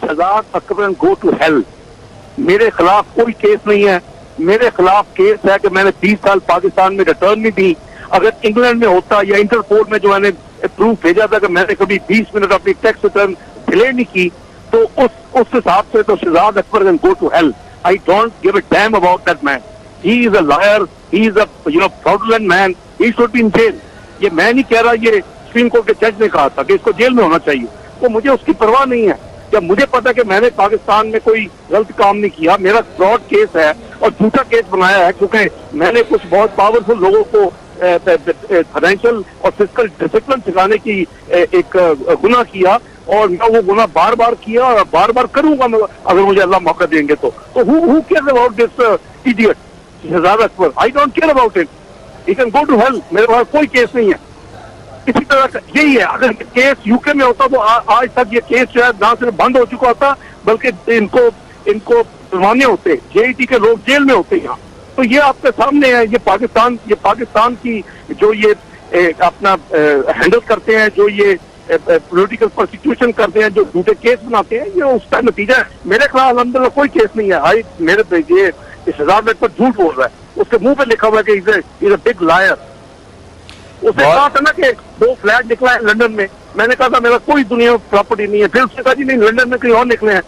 Shahzad Akbar go to hell. मेरे खिलाफ कोई केस नहीं है। मेरे खिलाफ केस है कि मैंने 20 साल पाकिस्तान में रिटर्न नहीं दी। अगर इंग्लैंड में होता या इंटरपोल में जो मैंने प्रूफ भेजा था कि मैंने कभी 20 मिनट अपनी टैक्स रिटर्न डिले नहीं की, तो उस हिसाब से तो Shahzad Akbar can go to hell. I don't give a damn about that man. He is a liar, he is a fraudulent man, he should be in jail. ये मैं नहीं कह रहा, ये सुप्रीम कोर्ट के जज ने कहा था कि इसको जेल में होना चाहिए। तो मुझे उसकी परवाह नहीं है। जब मुझे पता कि मैंने पाकिस्तान में कोई गलत काम नहीं किया, मेरा फ्रॉड केस है और झूठा केस बनाया है क्योंकि मैंने कुछ बहुत पावरफुल लोगों को फाइनेंशियल और फिजिकल डिसिप्लिन सिखाने की एक गुनाह किया, और मैं वो गुनाह बार बार किया और बार बार करूंगा अगर मुझे अल्लाह मौका देंगे तो who cares about this idiot Shahzad Akbar? I don't care about it. He can go to hell. मेरे पास कोई केस नहीं है। इसी तरह का यही है। अगर केस यूके में होता तो आज तक ये केस जो है ना सिर्फ बंद हो चुका होता, बल्कि इनको जुर्माने होते, जेईटी के लोग जेल में होते यहाँ। तो ये आपके सामने है। ये पाकिस्तान की जो ये अपना हैंडल करते हैं, जो ये पॉलिटिकल प्रोसिक्यूशन करते हैं, जो झूठे केस बनाते हैं, ये उसका नतीजा है। मेरे खिलाफ अल्हम्दुलिल्लाह कोई केस नहीं है। ये शहजाद अकबर झूठ बोल रहा है। उसके मुंह पे लिखा हुआ है कि इज अ बिग लायर। उसने कहा था ना कि 2 फ्लैट निकला है लंदन में। मैंने कहा था मेरा कोई दुनिया में प्रॉपर्टी नहीं है। फिर उसने कहा जी नहीं, लंदन में कहीं और निकले हैं।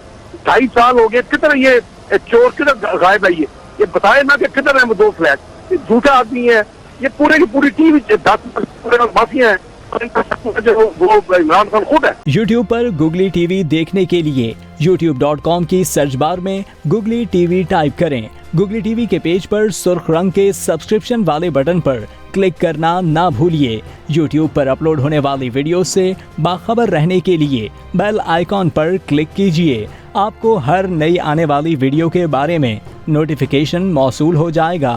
2.5 साल हो गए। किधर ये चोर, किधर गायब है? ये बताए ना कि किधर है वो 2 फ्लैट। ये झूठा आदमी है। ये पूरे की पूरी टीम 10 माफिया है। वो इमरान खान खुद है। YouTube पर गुगली टीवी देखने के लिए youtube.com की सर्च बार में गुगली टीवी टाइप करें। गुगली टीवी के पेज पर सुर्ख रंग के सब्सक्रिप्शन वाले बटन पर क्लिक करना ना भूलिए। YouTube पर अपलोड होने वाली वीडियो से बाखबर रहने के लिए बेल आइकॉन पर क्लिक कीजिए। आपको हर नई आने वाली वीडियो के बारे में नोटिफिकेशन मौसूल हो जाएगा।